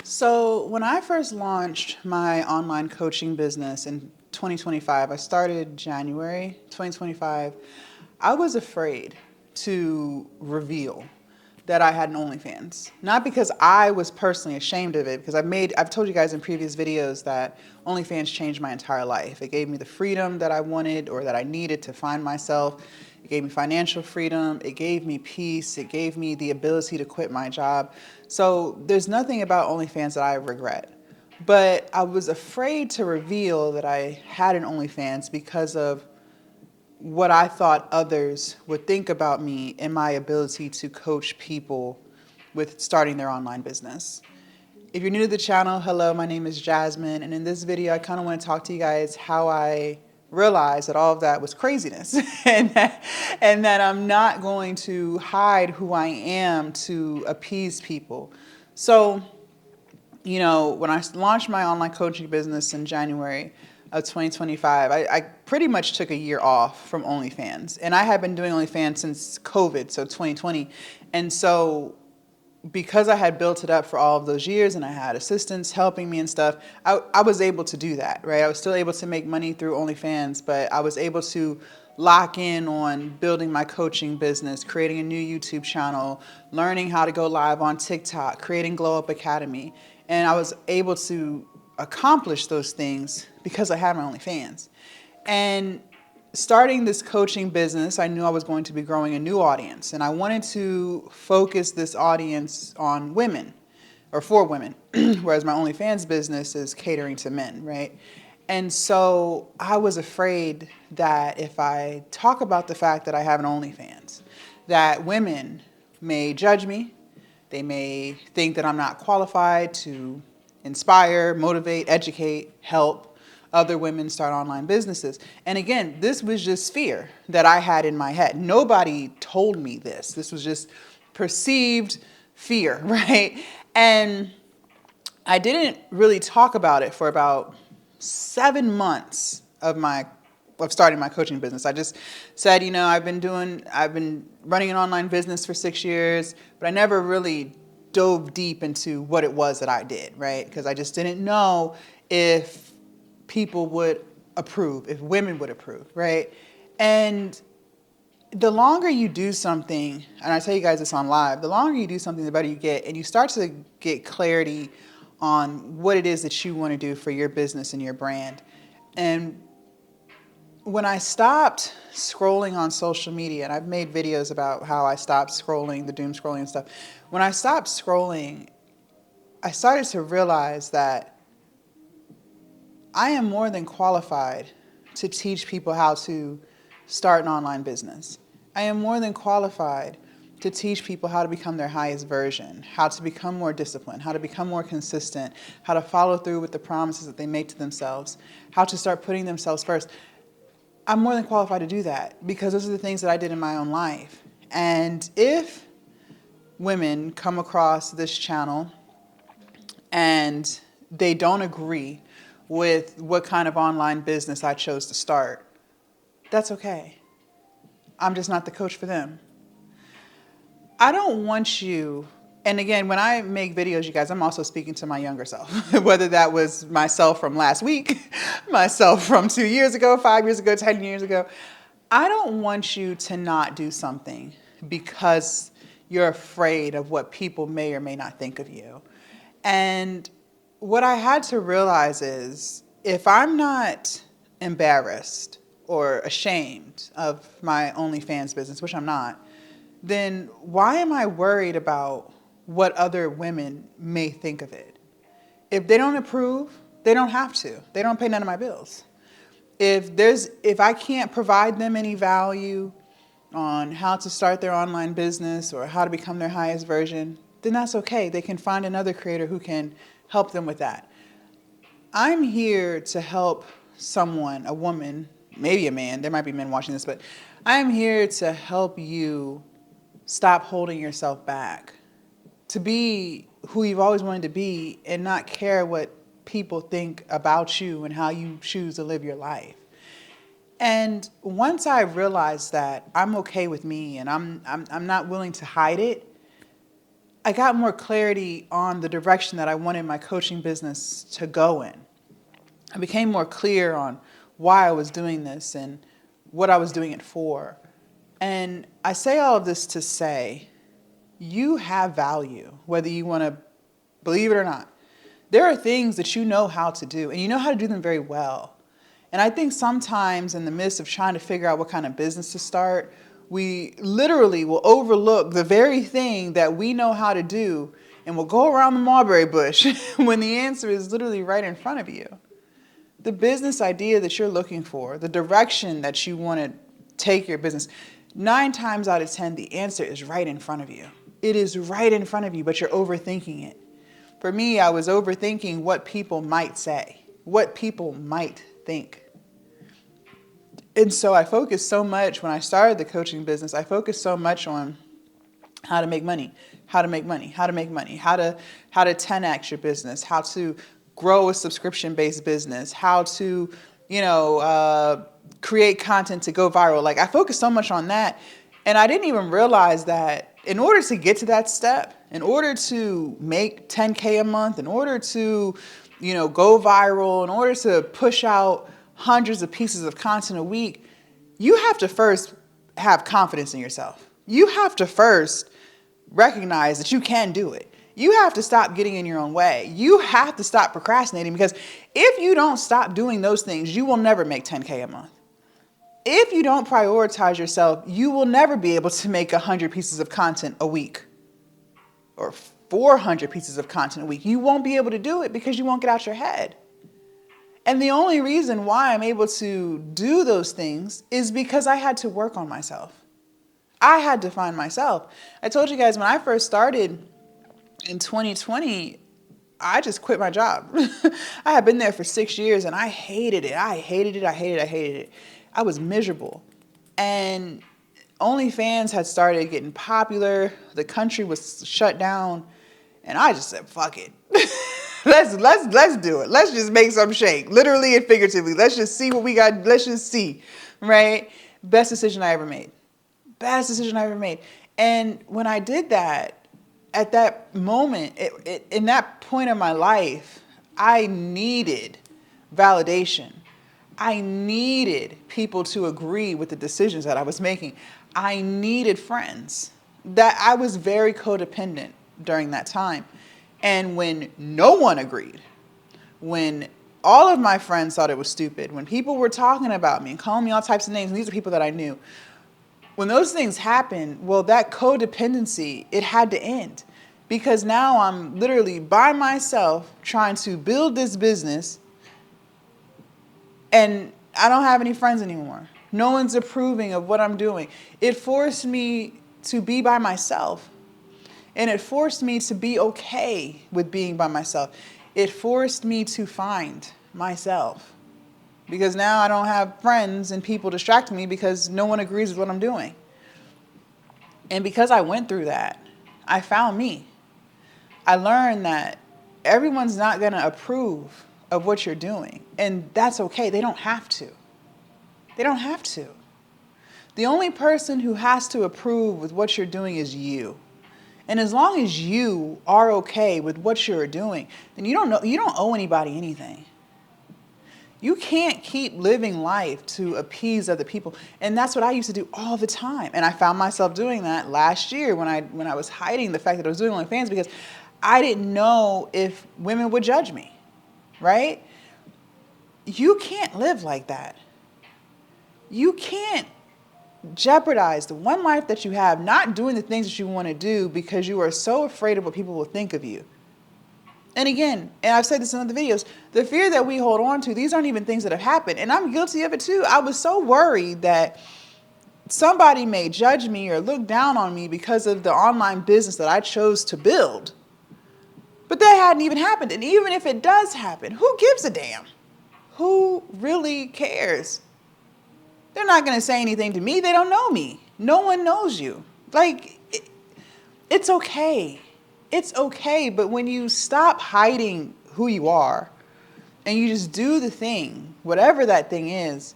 So when I first launched my online coaching business in 2025, I started January 2025. I was afraid to reveal that I had an OnlyFans. Not because I was personally ashamed of it, because I've told you guys in previous videos that OnlyFans changed my entire life. It gave me the freedom that I wanted or that I needed to find myself. It gave me financial freedom. It gave me peace. It gave me the ability to quit my job. So there's nothing about OnlyFans that I regret. But I was afraid to reveal that I had an OnlyFans because of what I thought others would think about me and my ability to coach people with starting their online business. If you're new to the channel, hello, my name is Jasmine, and in this video I kind of want to talk to you guys how I realized that all of that was craziness and that I'm not going to hide who I am to appease people. So, when I launched my online coaching business in January of 2025, I pretty much took a year off from OnlyFans. And I had been doing OnlyFans since COVID, so 2020. And so because I had built it up for all of those years and I had assistants helping me and stuff, I was able to do that, right? I was still able to make money through OnlyFans, but I was able to lock in on building my coaching business, creating a new YouTube channel, learning how to go live on TikTok, creating Glow Up Academy. And I was able to accomplish those things because I had my OnlyFans. And starting this coaching business, I knew I was going to be growing a new audience, and I wanted to focus this audience on women or for women, whereas my OnlyFans business is catering to men, right? And so I was afraid that if I talk about the fact that I have an OnlyFans, that women may judge me. They may think that I'm not qualified to inspire, motivate, educate, help other women start online businesses. And again, this was just fear that I had in my head. Nobody told me this. This was just perceived fear, right? And I didn't really talk about it for about 7 months of starting my coaching business. I just said, I've been running an online business for 6 years, but I never really dove deep into what it was that I did, right? Because I just didn't know if people would approve, if women would approve, right? And the longer you do something, and I tell you guys this on live, the longer you do something, the better you get, and you start to get clarity on what it is that you want to do for your business and your brand. And when I stopped scrolling on social media, and I've made videos about how I stopped scrolling, the doom scrolling and stuff. When I stopped scrolling, I started to realize that I am more than qualified to teach people how to start an online business. I am more than qualified to teach people how to become their highest version, how to become more disciplined, how to become more consistent, how to follow through with the promises that they make to themselves, how to start putting themselves first. I'm more than qualified to do that because those are the things that I did in my own life. And if women come across this channel and they don't agree with what kind of online business I chose to start, that's okay. I'm just not the coach for them. I don't want you, and again, when I make videos, you guys, I'm also speaking to my younger self, whether that was myself from last week, myself from 2 years ago, 5 years ago, 10 years ago. I don't want you to not do something because you're afraid of what people may or may not think of you. And what I had to realize is if I'm not embarrassed or ashamed of my OnlyFans business, which I'm not, then why am I worried about what other women may think of it? If they don't approve, they don't have to. They don't pay none of my bills. If I can't provide them any value on how to start their online business or how to become their highest version, then that's okay. They can find another creator who can help them with that. I'm here to help someone, a woman, maybe a man, there might be men watching this, but I'm here to help you stop holding yourself back, to be who you've always wanted to be and not care what people think about you and how you choose to live your life. And once I realized that I'm okay with me and I'm not willing to hide it, I got more clarity on the direction that I wanted my coaching business to go in. I became more clear on why I was doing this and what I was doing it for. And I say all of this to say, you have value, whether you want to believe it or not. There are things that you know how to do, and you know how to do them very well. And I think sometimes in the midst of trying to figure out what kind of business to start, we literally will overlook the very thing that we know how to do, and we'll go around the mulberry bush when the answer is literally right in front of you. The business idea that you're looking for, the direction that you want to take your business, 9 times out of 10, the answer is right in front of you. It is right in front of you, but you're overthinking it. For me, I was overthinking what people might say, what people might think. And so I focused so much when I started the coaching business, I focused so much on how to make money, how to make money, how to make money, how to 10x your business, how to grow a subscription-based business, how to, create content to go viral. Like I focused so much on that, and I didn't even realize that in order to get to that step, in order to make 10K a month, in order to, go viral, in order to push out hundreds of pieces of content a week, you have to first have confidence in yourself. You have to first recognize that you can do it. You have to stop getting in your own way. You have to stop procrastinating, because if you don't stop doing those things, you will never make 10K a month. If you don't prioritize yourself, you will never be able to make 100 pieces of content a week or 400 pieces of content a week. You won't be able to do it because you won't get out your head. And the only reason why I'm able to do those things is because I had to work on myself. I had to find myself. I told you guys when I first started in 2020, I just quit my job. I had been there for 6 years and I hated it. I hated it. I was miserable. And OnlyFans had started getting popular. The country was shut down. And I just said, fuck it. Let's do it. Let's just make some shake, literally and figuratively. Let's just see what we got. Let's just see, right? Best decision I ever made. And when I did that, at that moment, in that point of my life, I needed validation. I needed people to agree with the decisions that I was making. I needed friends. That I was very codependent during that time. And when no one agreed, when all of my friends thought it was stupid, when people were talking about me and calling me all types of names, and these are people that I knew, when those things happened, well, that codependency, it had to end. Because now I'm literally by myself trying to build this business, and I don't have any friends anymore. No one's approving of what I'm doing. It forced me to be by myself. And it forced me to be okay with being by myself. It forced me to find myself. Because now I don't have friends and people distracting me because no one agrees with what I'm doing. And because I went through that, I found me. I learned that everyone's not going to approve of what you're doing. And that's okay. They don't have to. They don't have to. The only person who has to approve with what you're doing is you. And as long as you are okay with what you're doing, then you don't owe anybody anything. You can't keep living life to appease other people. And that's what I used to do all the time. And I found myself doing that last year when I was hiding the fact that I was doing OnlyFans, because I didn't know if women would judge me, right? You can't live like that. You can't jeopardize the one life that you have not doing the things that you want to do because you are so afraid of what people will think of you. And again, and I've said this in other videos, the fear that we hold on to, these aren't even things that have happened. And I'm guilty of it too. I was so worried that somebody may judge me or look down on me because of the online business that I chose to build. But that hadn't even happened. And even if it does happen, who gives a damn? Who really cares? They're not going to say anything to me. They don't know me. No one knows you. It's okay. It's okay. But when you stop hiding who you are and you just do the thing, whatever that thing is,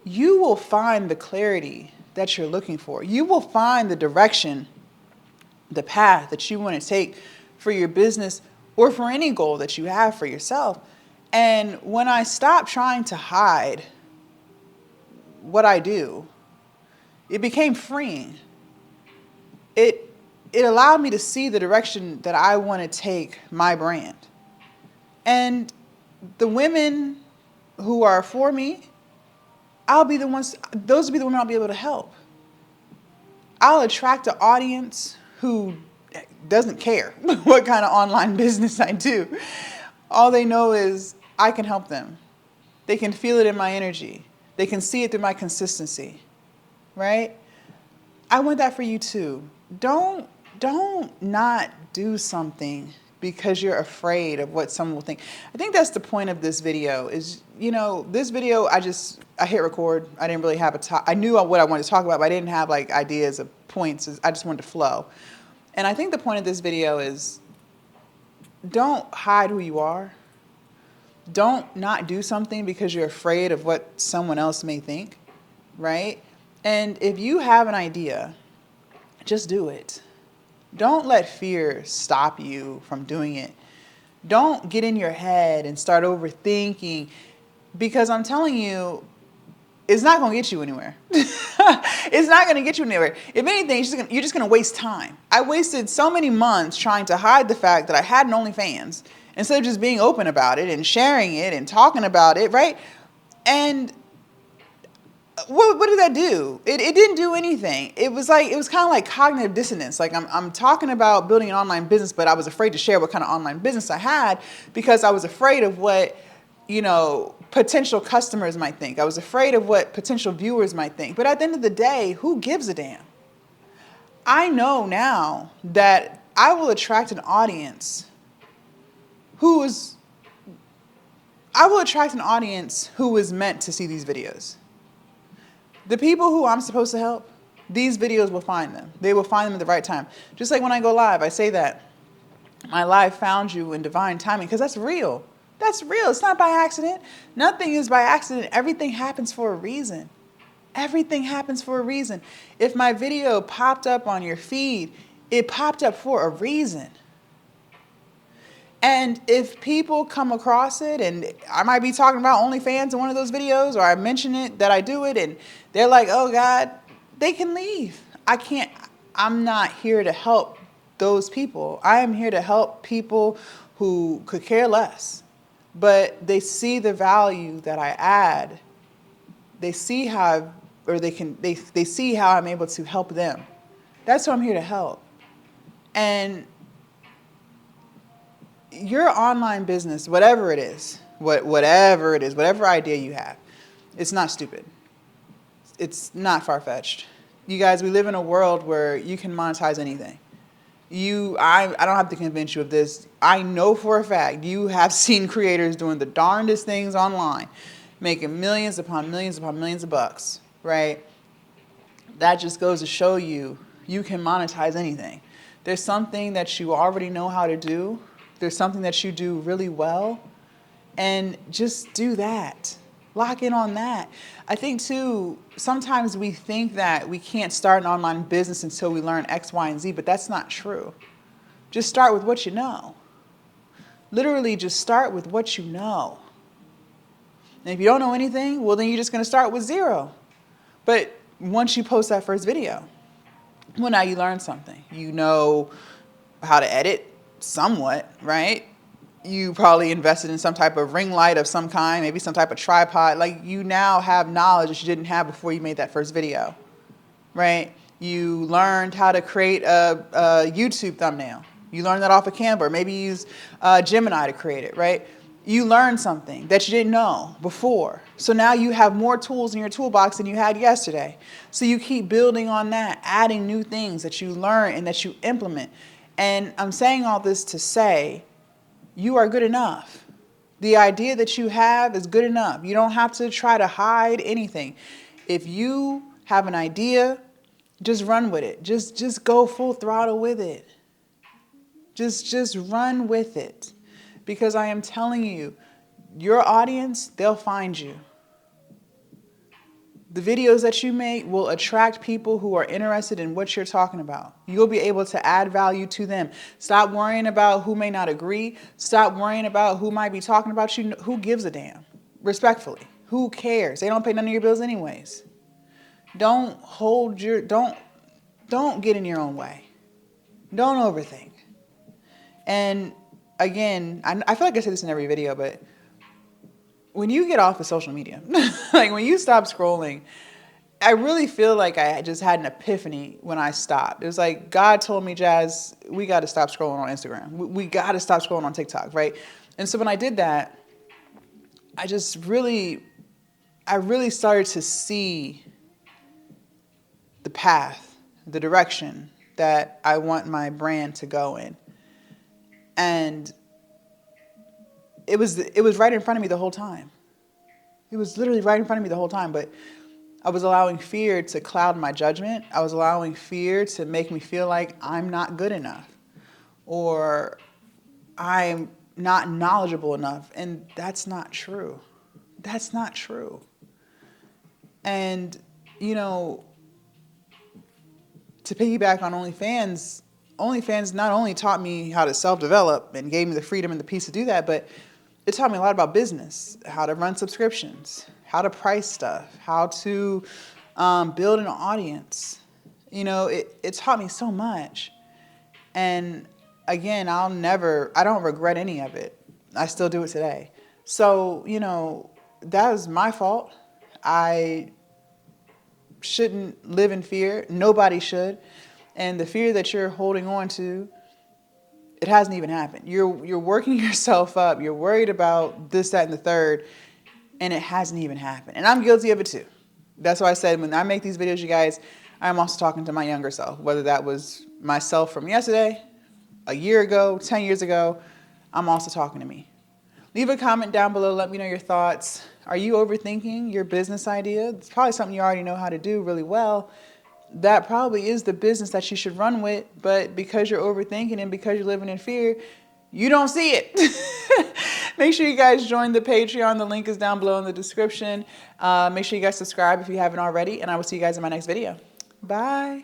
you will find the clarity that you're looking for. You will find the direction the path that you want to take for your business or for any goal that you have for yourself. And when I stopped trying to hide what I do, it became freeing. It allowed me to see the direction that I want to take my brand. And the women who are for me, those will be the women I'll be able to help. I'll attract an audience who doesn't care what kind of online business I do. All they know is I can help them. They can feel it in my energy. They can see it through my consistency, right? I want that for you too. Don't not do something because you're afraid of what someone will think. I think that's the point of this video is, this video, I hit record. I didn't really have I knew what I wanted to talk about, but I didn't have like ideas of points. I just wanted to flow. And I think the point of this video is don't hide who you are. Don't not do something because you're afraid of what someone else may think, right? And if you have an idea, just do it. Don't let fear stop you from doing it. Don't get in your head and start overthinking, because I'm telling you, it's not going to get you anywhere. It's not going to get you anywhere. If anything, you're just going to waste time. I wasted so many months trying to hide the fact that I had an OnlyFans instead of just being open about it and sharing it and talking about it, right? And what did that do? It didn't do anything. It was kind of like cognitive dissonance. Like I'm talking about building an online business, but I was afraid to share what kind of online business I had because I was afraid of what, potential customers might think. I was afraid of what potential viewers might think. But at the end of the day, who gives a damn? I know now that I will attract an audience who is meant to see these videos. The people who I'm supposed to help, these videos will find them. They will find them at the right time. Just like when I go live, I say that my live found you in divine timing, because that's real. That's real. It's not by accident. Nothing is by accident. Everything happens for a reason. Everything happens for a reason. If my video popped up on your feed, it popped up for a reason. And if people come across it, and I might be talking about OnlyFans in one of those videos, or I mention it, that I do it, and they're like, oh God, they can leave. I'm not here to help those people. I am here to help people who could care less, but they see the value that I add. They see how, they see how I'm able to help them. That's who I'm here to help. And your online business, whatever it is, whatever idea you have, it's not stupid. It's not far-fetched. You guys, we live in a world where you can monetize anything. I don't have to convince you of this. I know for a fact you have seen creators doing the darndest things online, making millions upon millions upon millions of bucks, right? That just goes to show you can monetize anything. There's something that you already know how to do. There's something that you do really well, and just do that. Lock in on that. I think too, sometimes we think that we can't start an online business until we learn X, Y, and Z, but that's not true. Just start with what you know. Literally just start with what you know. And if you don't know anything, well then you're just gonna start with zero. But once you post that first video, well now you learn something. You know how to edit, somewhat, right? You probably invested in some type of ring light of some kind, maybe some type of tripod. Like, you now have knowledge that you didn't have before you made that first video, right? You learned how to create a YouTube thumbnail. You learned that off of Canva, or maybe use Gemini to create it, right? You learned something that you didn't know before. So now you have more tools in your toolbox than you had yesterday. So you keep building on that, adding new things that you learn and that you implement. And I'm saying all this to say, you are good enough. The idea that you have is good enough. You don't have to try to hide anything. If you have an idea, just run with it. Just go full throttle with it. Just run with it. Because I am telling you, your audience, they'll find you. The videos that you make will attract people who are interested in what you're talking about. You'll be able to add value to them. Stop worrying about who may not agree. Stop worrying about who might be talking about you. Who gives a damn? Respectfully. Who cares? They don't pay none of your bills anyways. Don't get in your own way. Don't overthink. And again, I feel like I say this in every video, but when you get off of social media, like when you stop scrolling, I really feel like I just had an epiphany when I stopped. It was like God told me, Jazz, we got to stop scrolling on Instagram. We got to stop scrolling on TikTok, right? And so when I did that, I really started to see the path, the direction that I want my brand to go in. And it was right in front of me the whole time. It was literally right in front of me the whole time, but I was allowing fear to cloud my judgment. I was allowing fear to make me feel like I'm not good enough or I'm not knowledgeable enough. And that's not true. That's not true. And, you know, to piggyback on OnlyFans, OnlyFans not only taught me how to self-develop and gave me the freedom and the peace to do that, but it taught me a lot about business, how to run subscriptions, how to price stuff, how to build an audience. You know, it taught me so much. And again, I don't regret any of it. I still do it today. So, you know, that was my fault. I shouldn't live in fear. Nobody should. And the fear that you're holding on to, it hasn't even happened. You're working yourself up. You're worried about this, that, and the third, and it hasn't even happened. And I'm guilty of it too. That's why I said when I make these videos, you guys, I'm also talking to my younger self, whether that was myself from yesterday, a year ago, 10 years ago, I'm also talking to me. Leave a comment down below. Let me know your thoughts. Are you overthinking your business idea? It's probably something you already know how to do really well. That probably is the business that you should run with, but because you're overthinking and because you're living in fear, you don't see it. Make sure you guys join the Patreon. The link is down below in the description. Make sure you guys subscribe if you haven't already, and I will see you guys in my next video. Bye.